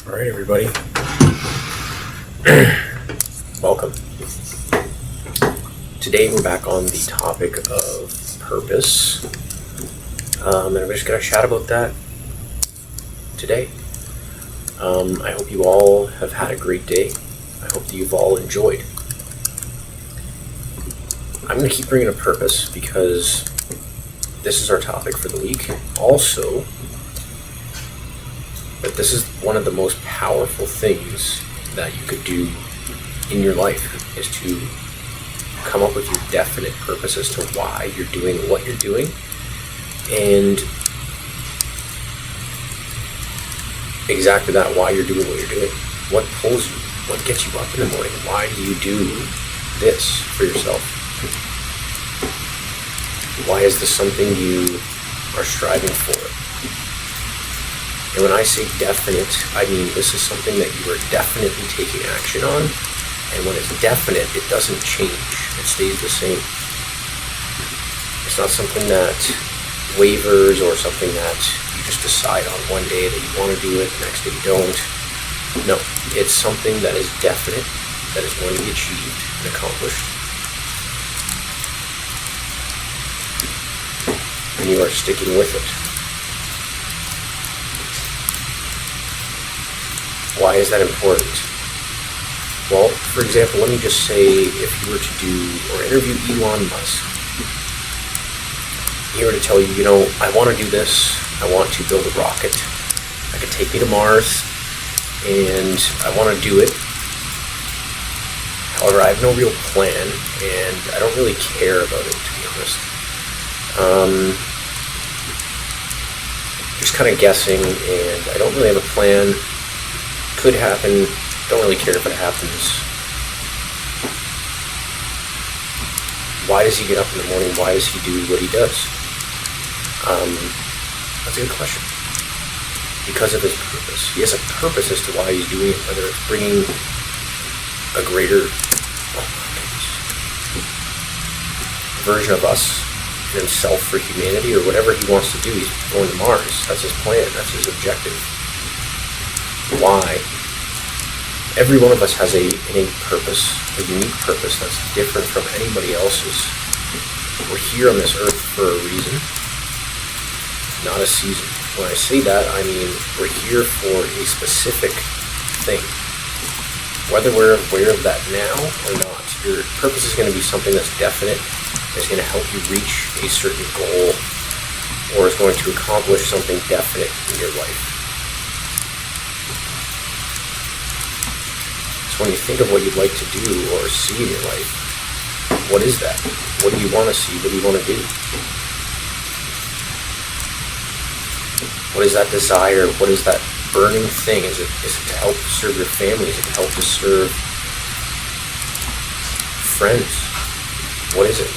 All right, everybody. Welcome. Today we're back on the topic of purpose, and we're just going to chat about that today. I hope you all have had a great day. I hope that you've all enjoyed. I'm going to keep bringing up purpose because this is our topic for the week. Also, but this is one of the most powerful things that you could do in your life, is to come up with your definite purpose as to why you're doing what you're doing, and exactly that, why you're doing what you're doing. What pulls you? What gets you up in the morning? Why do you do this for yourself? Why is this something you are striving for? And when I say definite, I mean this is something that you are definitely taking action on. And when it's definite, it doesn't change. It stays the same. It's not something that wavers or something that you just decide on one day that you want to do it, the next day you don't. No, it's something that is definite, that is going to be achieved and accomplished. And you are sticking with it. Why is that important? Well, for example, let me just say, if you were to do or interview Elon Musk, he were to tell you, I want to do this, I want to build a rocket that could take me to Mars, and I want to do it. However, I have no real plan, and I don't really care about it, to be honest. Just kind of guessing, and I don't really have a plan. Could happen, don't really care if it happens. Why does he get up in the morning? Why does he do what he does? That's a good question. Because of his purpose. He has a purpose as to why he's doing it, whether it's bringing a greater version of us and himself for humanity, or whatever he wants to do. He's going to Mars. That's his plan. That's his objective. Why? Every one of us has a innate purpose, a unique purpose that's different from anybody else's. We're here on this earth for a reason, not a season. When I say that, I mean we're here for a specific thing. Whether we're aware of that now or not, your purpose is going to be something that's definite, that's going to help you reach a certain goal, or is going to accomplish something definite in your life. When you think of what you'd like to do or see in your life, what is that? What do you want to see? What do you want to do? What is that desire? What is that burning thing? Is it to help serve your family? Is it to help to serve friends? What is it?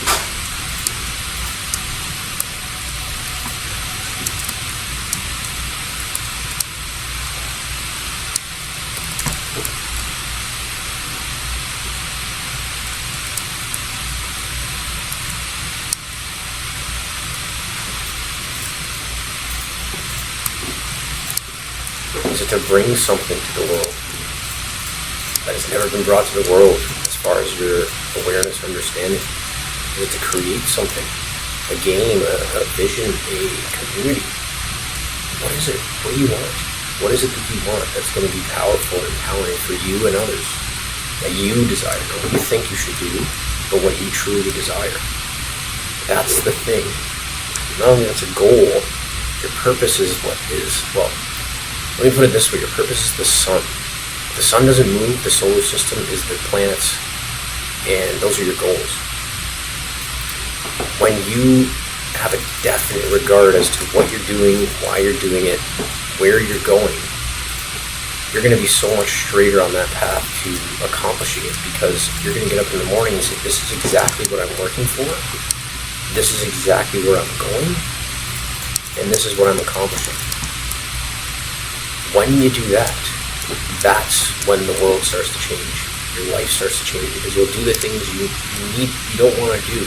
Is it to bring something to the world that has never been brought to the world as far as your awareness or understanding? Is it to create something, a game, a vision, a community? What is it? What do you want? What is it that you want that's going to be powerful and empowering for you and others, that you desire? Not what you think you should do, but what you truly desire. That's the thing. Not only that's a goal, your purpose is what is, well, let me put it this way, your purpose is the sun. The sun doesn't move, the solar system is the planets, and those are your goals. When you have a definite regard as to what you're doing, why you're doing it, where you're going, you're going to be so much straighter on that path to accomplishing it, because you're going to get up in the morning and say, this is exactly what I'm working for, this is exactly where I'm going, and this is what I'm accomplishing. When you do that, that's when the world starts to change. Your life starts to change, because you'll do the things you don't want to do,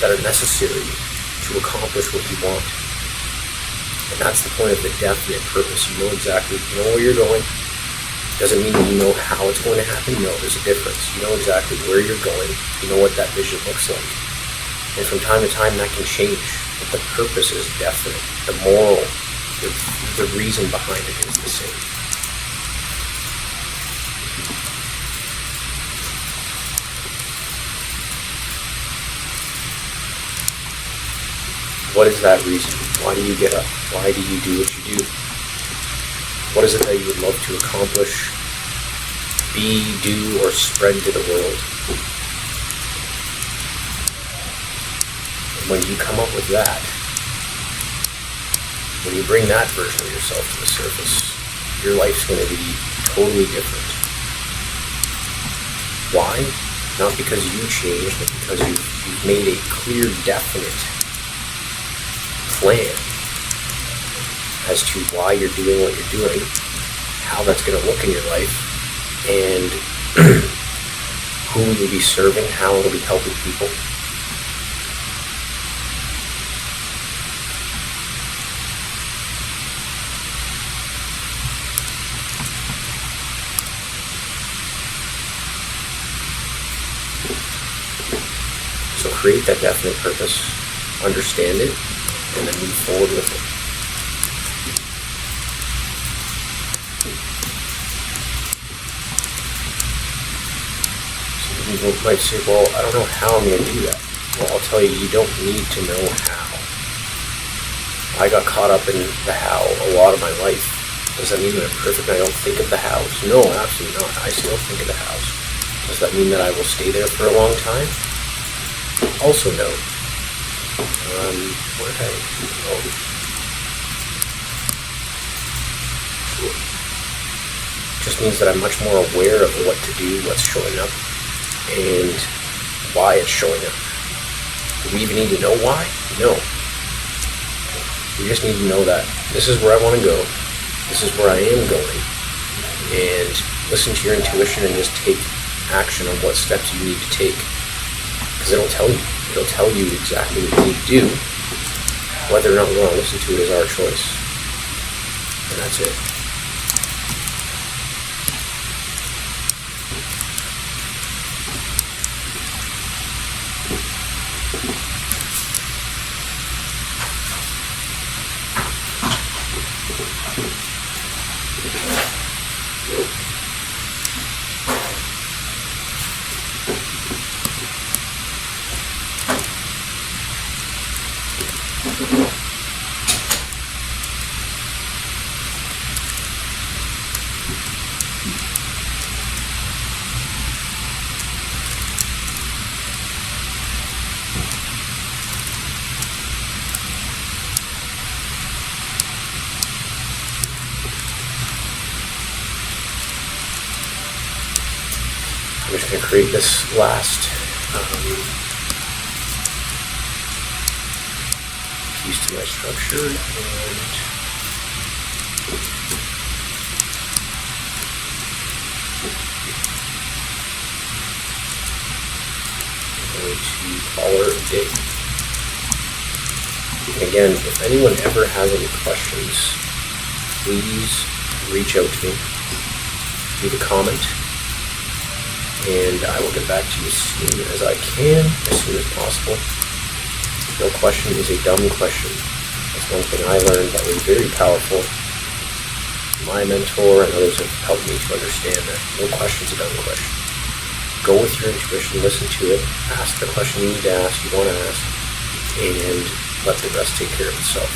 that are necessary to accomplish what you want. And that's the point of the definite purpose. You know exactly, you know where you're going, Doesn't mean you know how it's going to happen. No, there's a difference. You know exactly where you're going. You know what that vision looks like. And from time to time, that can change. But the purpose is definite. The moral, the reason behind it is the same. What is that reason? Why do you get up? Why do you do what you do? What is it that you would love to accomplish, be, do, or spread to the world? And when you come up with that, when you bring that version of yourself to the surface, your life's going to be totally different. Why? Not because you changed, but because you've made a clear, definite plan as to why you're doing what you're doing, how that's going to look in your life, and who you'll be serving, how it'll be helping people. So create that definite purpose, understand it, and then move forward with it. Some people might say, well, I don't know how I'm going to do that. Well, I'll tell you, you don't need to know how. I got caught up in the how a lot of my life. Does that mean that I'm perfect and I don't think of the hows? No, absolutely not. I still think of the hows. Does that mean that I will stay there for a long time? Also no. Where did I go? Just means that I'm much more aware of what to do, what's showing up, and why it's showing up. Do we even need to know why? No. We just need to know that this is where I want to go, this is where I am going, and listen to your intuition and just take action on what steps you need to take. Because it'll tell you. It'll tell you exactly what you need to do. Whether or not we want to listen to it is our choice. And that's it. I'm just going to create this last piece to my structure, and I'm going to call her a day. And again, if anyone ever has any questions, please reach out to me, leave a comment, and I will get back to you as soon as I can, as soon as possible. No question is a dumb question. That's one thing I learned that was very powerful. My mentor and others have helped me to understand that no question is a dumb question. Go with your intuition, listen to it, ask the question you need to ask, you want to ask, and let the rest take care of itself.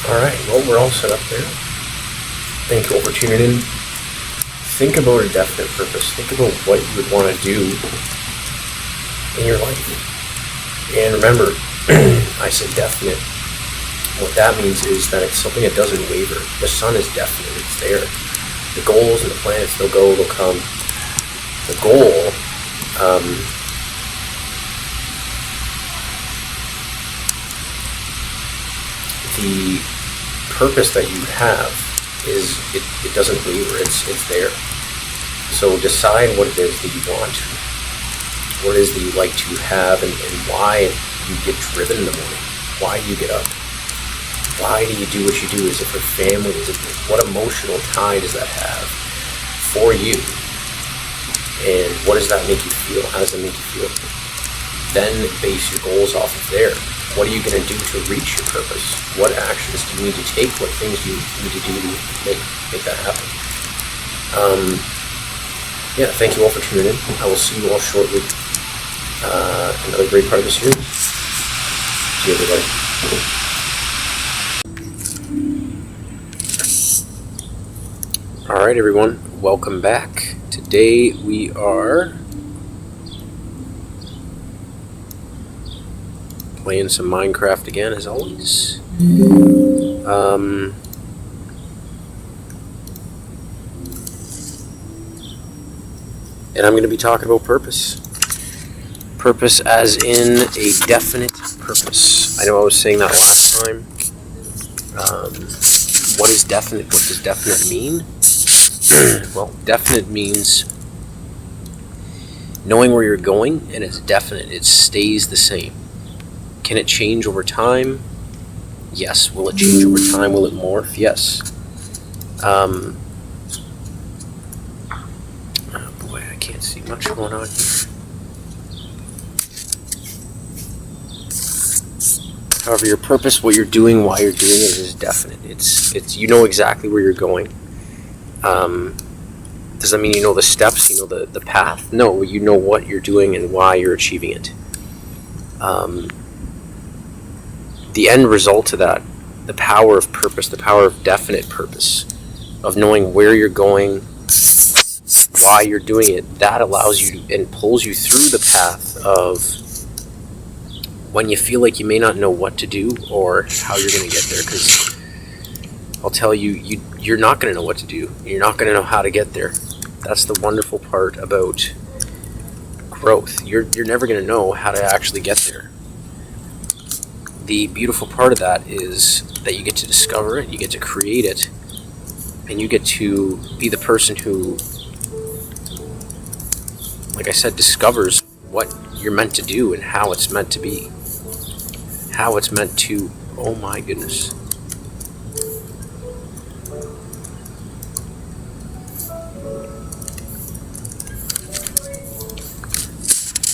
Alright, well, we're all set up there. Thank you all for tuning in. Think about a definite purpose. Think about what you would want to do in your life. And remember, I said definite. What that means is that it's something that doesn't waver. The sun is definite. It's there. The goals and the planets, they'll go, they'll come. The goal, the purpose that you have is, it doesn't waver. It's there. So decide what it is that you want. What it is that you like to have, and why you get driven in the morning. Why do you get up? Why do you do what you do? Is it for family? What emotional tie does that have for you? And what does that make you feel? How does that make you feel? Then base your goals off of there. What are you going to do to reach your purpose? What actions do you need to take? What things do you need to do to make that happen? Yeah, thank you all for tuning in. I will see you all shortly. Another great part of the series. See you, everybody. Alright, everyone. Welcome back. Today we are playing some Minecraft again, as always. And I'm going to be talking about purpose. Purpose as in a definite purpose. I know I was saying that last time. What is definite? What does definite mean? Well, definite means knowing where you're going, and it's definite. It stays the same. Can it change over time? Yes. Will it change over time? Will it morph? Yes. Oh boy, I can't see much going on here. However, your purpose, what you're doing, why you're doing it, is definite. It's you know exactly where you're going. Does that mean you know the steps, you know the path? No, you know what you're doing and why you're achieving it. The end result of that, the power of purpose, the power of definite purpose, of knowing where you're going, why you're doing it, that allows you and pulls you through the path of when you feel like you may not know what to do or how you're going to get there. Because I'll tell you, you're not going to know what to do. You're not going to know how to get there. That's the wonderful part about growth. You're never going to know how to actually get there. The beautiful part of that is that you get to discover it, you get to create it, and you get to be the person who, like I said, discovers what you're meant to do and how it's meant to be. How it's meant to, oh my goodness.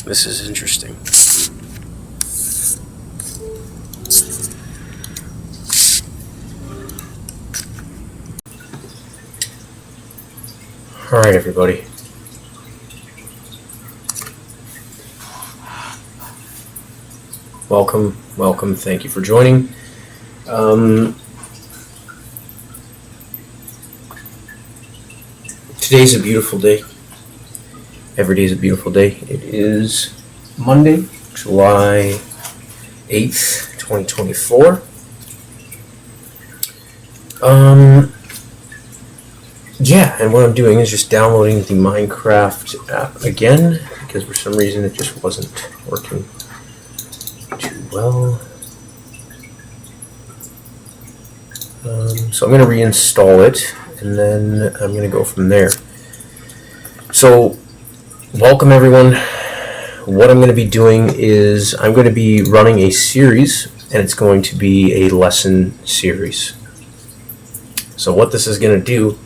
This is interesting. All right, everybody. Welcome. Thank you for joining. Today's a beautiful day. Every day is a beautiful day. It is Monday, July 8th, 2024. Yeah, and what I'm doing is just downloading the Minecraft app again, because for some reason it just wasn't working too well. So I'm going to reinstall it, and then I'm going to go from there. So, welcome everyone. What I'm going to be doing is I'm going to be running a series, and it's going to be a lesson series. So what this is going to do,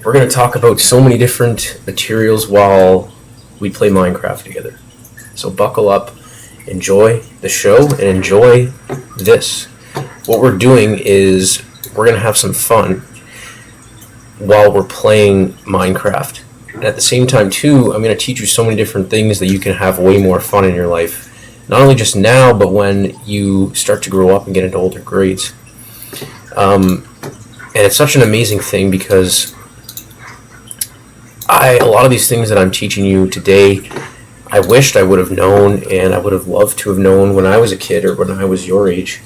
we're going to talk about so many different materials while we play Minecraft together. So buckle up, enjoy the show, and enjoy this. What we're doing is we're going to have some fun while we're playing Minecraft. And at the same time, too, I'm going to teach you so many different things that you can have way more fun in your life. Not only just now, but when you start to grow up and get into older grades. And it's such an amazing thing because a lot of these things that I'm teaching you today, I wished I would have known, and I would have loved to have known when I was a kid or when I was your age.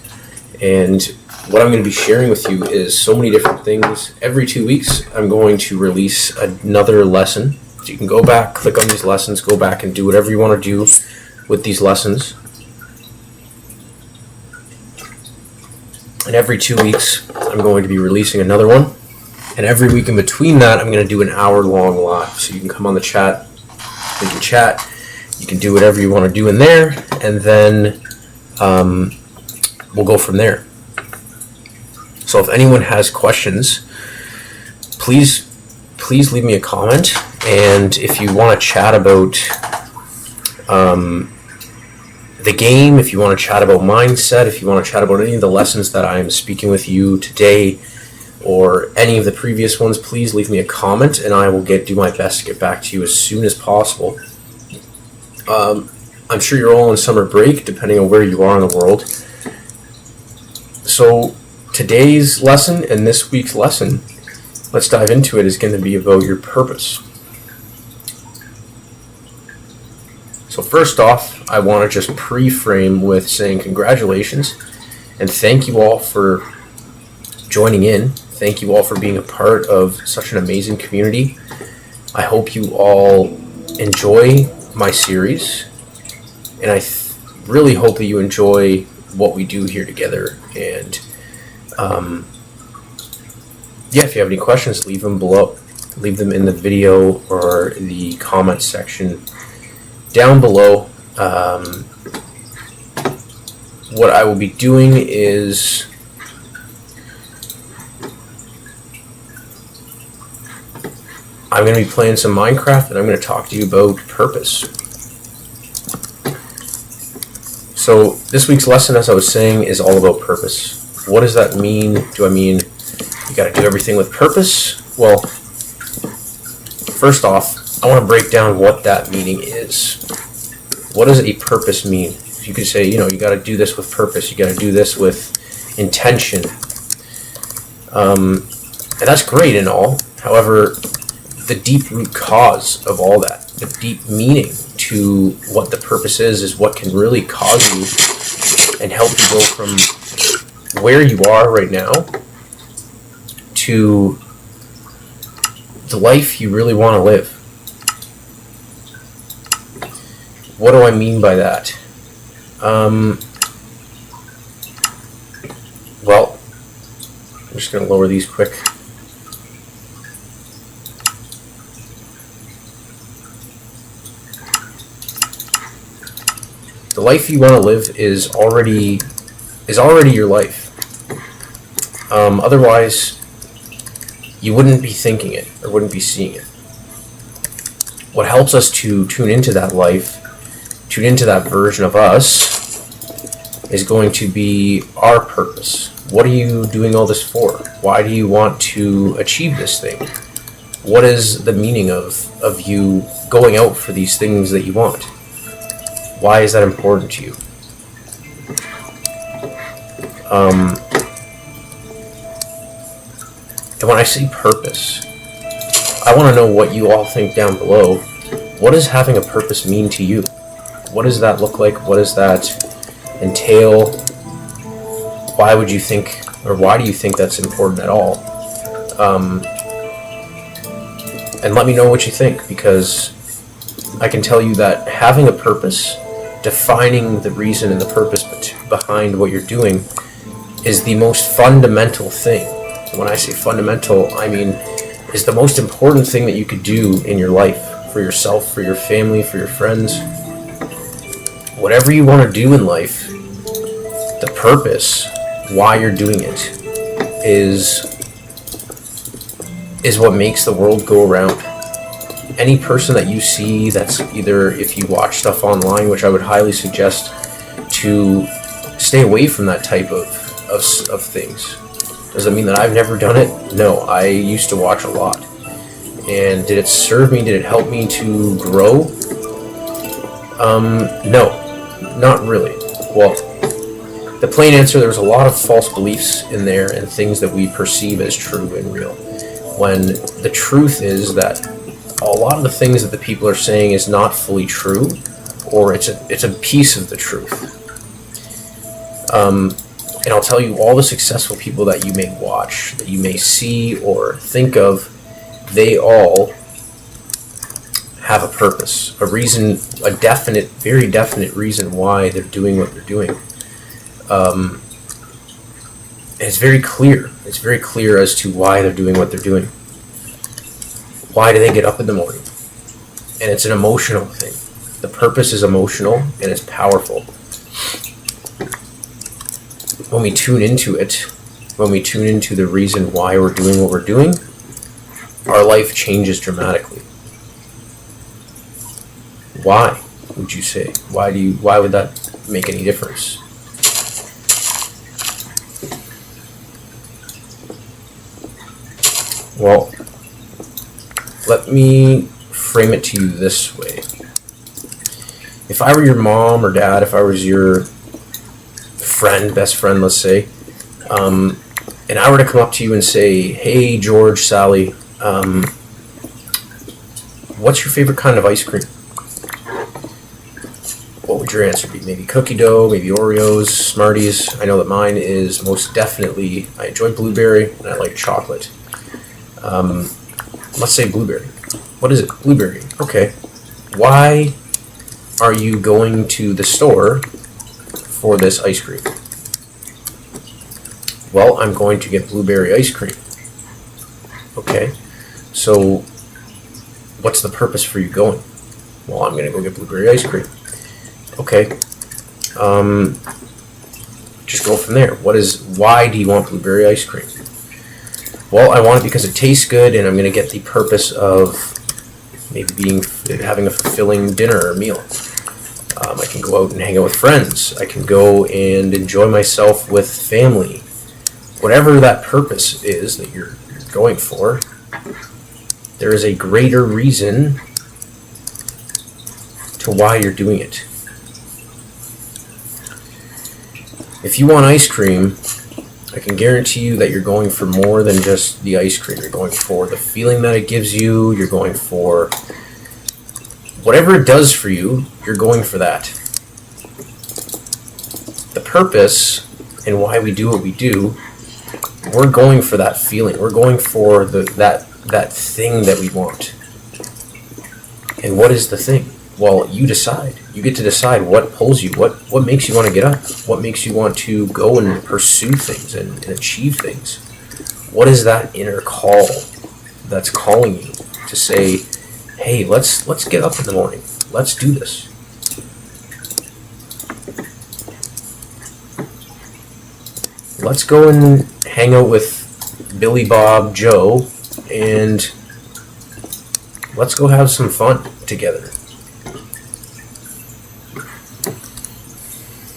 And what I'm going to be sharing with you is so many different things. Every 2 weeks, I'm going to release another lesson. So you can go back, click on these lessons, go back and do whatever you want to do with these lessons. And every 2 weeks, I'm going to be releasing another one. And every week in between that, I'm going to do an hour-long live. So you can come on the chat, we can chat, you can do whatever you want to do in there, and then we'll go from there. So if anyone has questions, please leave me a comment. And if you want to chat about the game, if you want to chat about mindset, if you want to chat about any of the lessons that I'm speaking with you today or any of the previous ones, please leave me a comment and I will do my best to get back to you as soon as possible. I'm sure you're all on summer break, depending on where you are in the world. So today's lesson and this week's lesson, let's dive into it, is going to be about your purpose. So first off, I want to just pre-frame with saying congratulations and thank you all for joining in. Thank you all for being a part of such an amazing community. I hope you all enjoy my series, and I really hope that you enjoy what we do here together. And if you have any questions, leave them below. Leave them in the video or the comment section down below. What I will be doing is I'm going to be playing some Minecraft, and I'm going to talk to you about purpose. So this week's lesson, as I was saying, is all about purpose. What does that mean? Do I mean you got to do everything with purpose? Well, first off, I want to break down what that meaning is. What does a purpose mean? You could say, you got to do this with purpose. You got to do this with intention. And that's great and all. However, the deep root cause of all that, the deep meaning to what the purpose is what can really cause you and help you go from where you are right now to the life you really want to live. What do I mean by that? Well, I'm just going to lower these quick. The life you want to live is already your life. Otherwise, you wouldn't be thinking it or wouldn't be seeing it. What helps us to tune into that life, tune into that version of us, is going to be our purpose. What are you doing all this for? Why do you want to achieve this thing? What is the meaning of you going out for these things that you want? Why is that important to you? And when I say purpose, I want to know what you all think down below. What does having a purpose mean to you? What does that look like? What does that entail? Why would you think, or why do you think that's important at all? And let me know what you think, because I can tell you that having a purpose, defining the reason and the purpose behind what you're doing, is the most fundamental thing. When I say fundamental, I mean is the most important thing that you could do in your life, for yourself, for your family, for your friends. Whatever you want to do in life, the purpose, why you're doing it, is what makes the world go around. Any person that you see that's either, if you watch stuff online, which I would highly suggest to stay away from that type of things. Does that mean that I've never done it? No, I used to watch a lot. And did it serve me? Did it help me to grow? No, not really. Well, the plain answer, there's a lot of false beliefs in there and things that we perceive as true and real. When the truth is that a lot of the things that the people are saying is not fully true, or it's a piece of the truth. And I'll tell you, all the successful people that you may watch, that you may see or think of, they all have a purpose, a reason, a definite, very definite reason why they're doing what they're doing. And it's very clear. It's very clear as to why they're doing what they're doing. Why do they get up in the morning? And it's an emotional thing. The purpose is emotional and it's powerful. When we tune into it, when we tune into the reason why we're doing what we're doing, our life changes dramatically. Why would you say? Why would that make any difference? Well, let me frame it to you this way. If I were your mom or dad, if I was your friend, best friend, let's say, and I were to come up to you and say, hey, George, Sally, what's your favorite kind of ice cream? What would your answer be? Maybe cookie dough, maybe Oreos, Smarties. I know that mine is most definitely, I enjoy blueberry and I like chocolate. Let's say blueberry. What is it? Blueberry. Okay. Why are you going to the store for this ice cream? Well, I'm going to get blueberry ice cream. Okay. So what's the purpose for you going? Well, I'm going to go get blueberry ice cream. Okay. Just go from there. Why do you want blueberry ice cream? Well, I want it because it tastes good, and I'm going to get the purpose of maybe having a fulfilling dinner or meal. I can go out and hang out with friends. I can go and enjoy myself with family. Whatever that purpose is that you're going for, there is a greater reason to why you're doing it. If you want ice cream, I can guarantee you that you're going for more than just the ice cream. You're going for the feeling that it gives you. You're going for whatever it does for you, you're going for that. The purpose and why we do what we do, we're going for that feeling. We're going for that thing that we want. And what is the thing? Well, you decide. You get to decide what pulls you, what makes you want to get up, what makes you want to go and pursue things and achieve things. What is that inner call that's calling you to say, hey, let's get up in the morning. Let's do this. Let's go and hang out with Billy, Bob, Joe, and let's go have some fun together.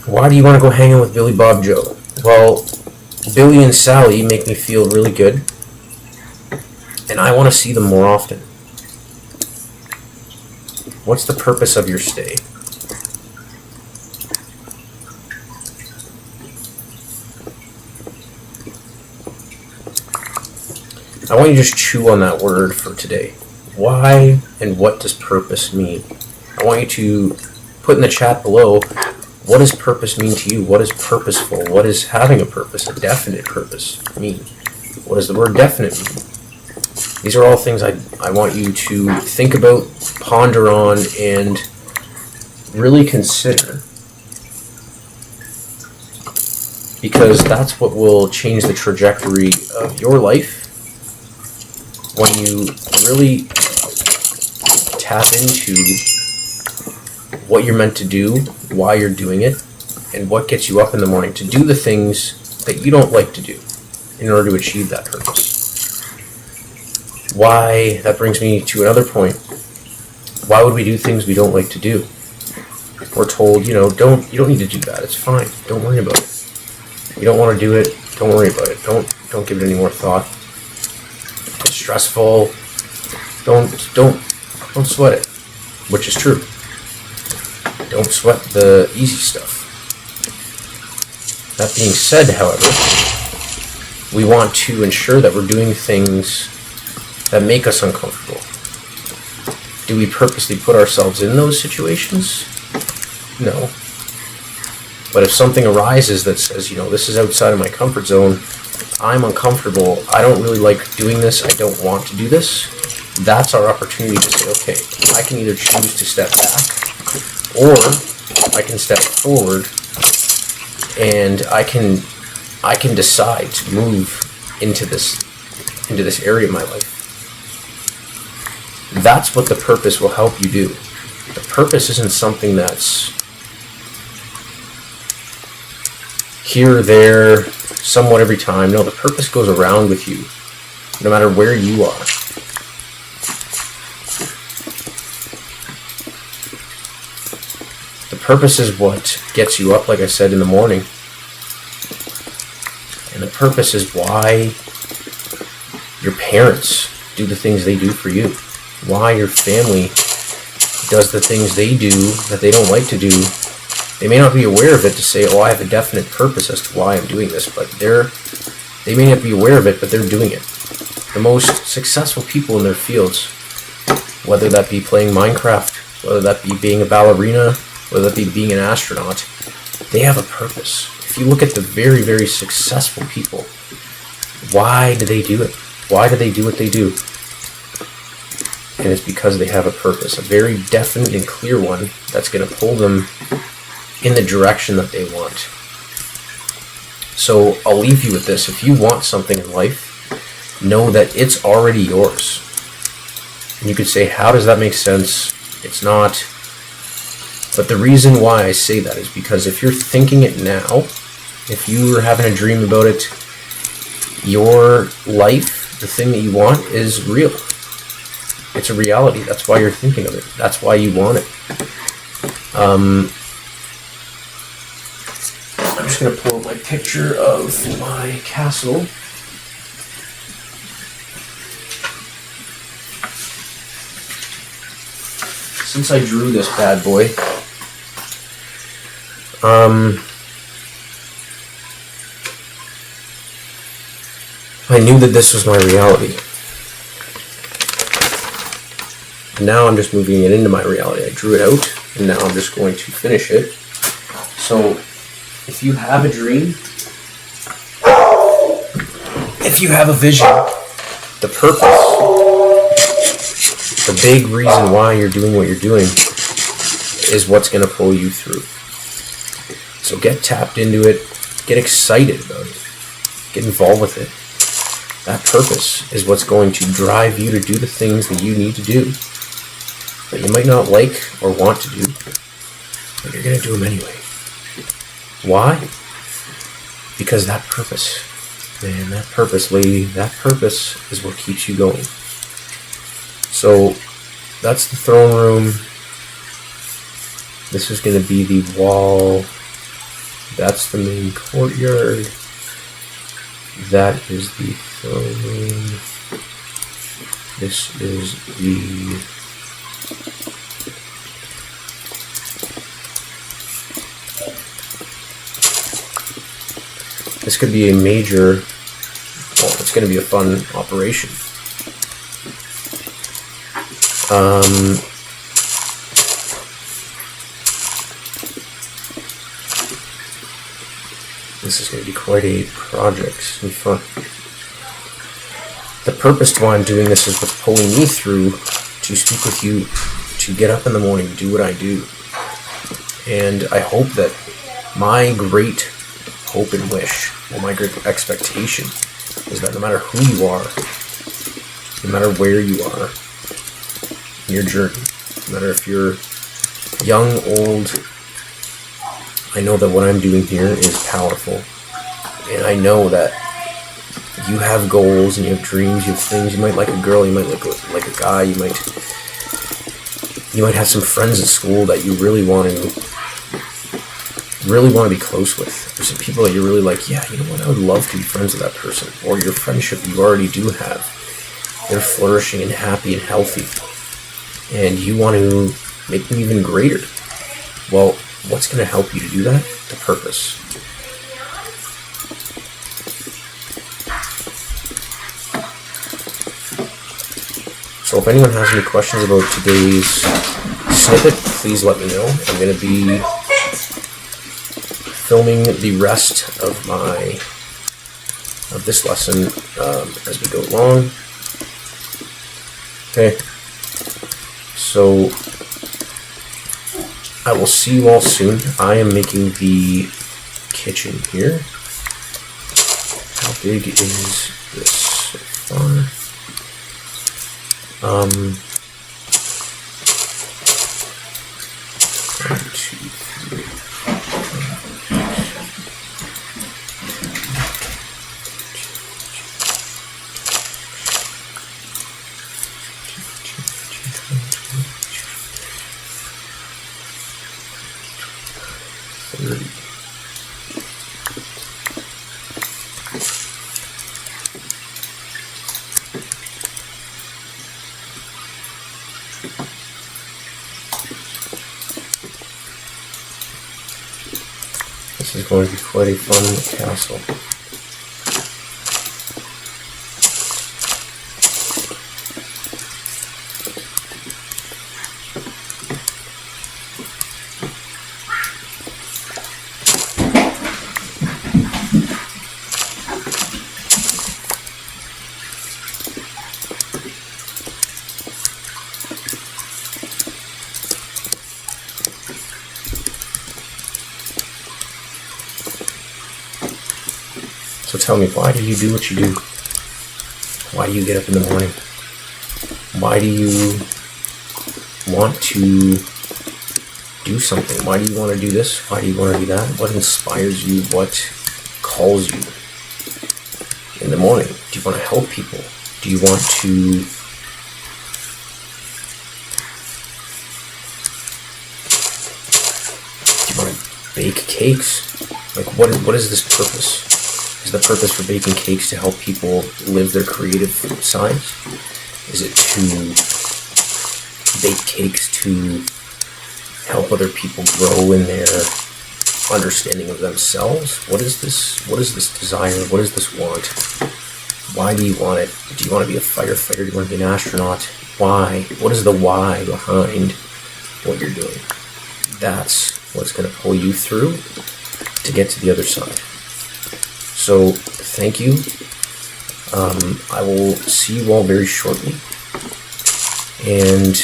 Why do you want to go hang out with Billy, Bob, Joe? Well, Billy and Sally make me feel really good, and I want to see them more often. What's the purpose of your stay? I want you to just chew on that word for today. Why and what does purpose mean? I want you to put in the chat below, what does purpose mean to you? What is purposeful? What does having a purpose, a definite purpose, mean? What does the word definite mean? These are all things I want you to think about, ponder on, and really consider. Because that's what will change the trajectory of your life when you really tap into what you're meant to do, why you're doing it, and what gets you up in the morning to do the things that you don't like to do in order to achieve that purpose. Why, that brings me to another point. Why would we do things we don't like to do? We're told, you don't need to do that. It's fine. Don't worry about it. You don't want to do it, don't worry about it. Don't give it any more thought. It's stressful. Don't sweat it, which is true. Don't sweat the easy stuff. That being said, however, we want to ensure that we're doing things that make us uncomfortable. Do we purposely put ourselves in those situations? No. But if something arises that says, this is outside of my comfort zone, I'm uncomfortable, I don't really like doing this, I don't want to do this, that's our opportunity to say, okay, I can either choose to step back, or I can step forward, and I can decide to move into this area of my life. That's what the purpose will help you do. The purpose isn't something that's here or there, somewhat every time. No, the purpose goes around with you, no matter where you are. The purpose is what gets you up, like I said, in the morning. And the purpose is why your parents do the things they do for you. Why your family does the things they do that they don't like to do. They may not be aware of it to say, I have a definite purpose as to why I'm doing this, but they may not be aware of it, but they're doing it. The most successful people in their fields, whether that be playing Minecraft, whether that be being a ballerina, whether that be being an astronaut, they have a purpose. If you look at the very, very successful people, why do they do it? Why do they do what they do? And it's because they have a purpose, a very definite and clear one that's going to pull them in the direction that they want. So I'll leave you with this. If you want something in life, know that it's already yours. And you could say, how does that make sense? It's not. But the reason why I say that is because if you're thinking it now, if you are having a dream about it, your life, the thing that you want, is real. It's a reality. That's why you're thinking of it. That's why you want it. I'm just going to pull up my picture of my castle. Since I drew this bad boy, I knew that this was my reality. Now I'm just moving it into my reality. I drew it out, and now I'm just going to finish it. So, if you have a dream, if you have a vision, the purpose, the big reason why you're doing what you're doing is what's going to pull you through. So get tapped into it, get excited about it, get involved with it. That purpose is what's going to drive you to do the things that you need to do, that you might not like or want to do, but you're going to do them anyway. Why? Because that purpose, man, that purpose, lady, that purpose is what keeps you going. So that's the throne room. This is going to be the wall. That's the main courtyard. That is the throne room. This is the This could be a major, it's going to be a fun operation. This is going to be quite a project and fun. The purpose to why I'm doing this is what's pulling me through to speak with you, to get up in the morning, do what I do. And I hope that my great hope and wish, or my great expectation, is that no matter who you are, no matter where you are in your journey, no matter if you're young, old, I know that what I'm doing here is powerful. And I know that you have goals and you have dreams, you have things. You might like a girl, you might like a guy, you might have some friends at school that you really want to be close with. There's some people that you're really like, yeah, you know what, I would love to be friends with that person. Or your friendship you already do have. They're flourishing and happy and healthy. And you want to make them even greater. Well, what's going to help you to do that? The purpose. So if anyone has any questions about today's snippet, please let me know. I'm going to be filming the rest of this lesson as we go along. Okay, so I will see you all soon. I am making the kitchen here. How big is this so far? 1, 2, 3. This is going to be quite a fun castle. So tell me, why do you do what you do? Why do you get up in the morning? Why do you want to do something? Why do you want to do this? Why do you want to do that? What inspires you? What calls you in the morning? Do you want to help people? Do you want to bake cakes? Like, what is this purpose? Is the purpose for baking cakes to help people live their creative sides? Is it to bake cakes to help other people grow in their understanding of themselves? What is this desire? What is this want? Why do you want it? Do you want to be a firefighter? Do you want to be an astronaut? Why? What is the why behind what you're doing? That's what's going to pull you through to get to the other side. So thank you. I will see you all very shortly. And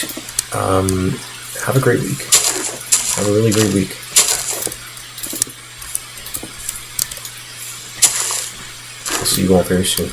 have a great week. Have a really great week. I'll see you all very soon.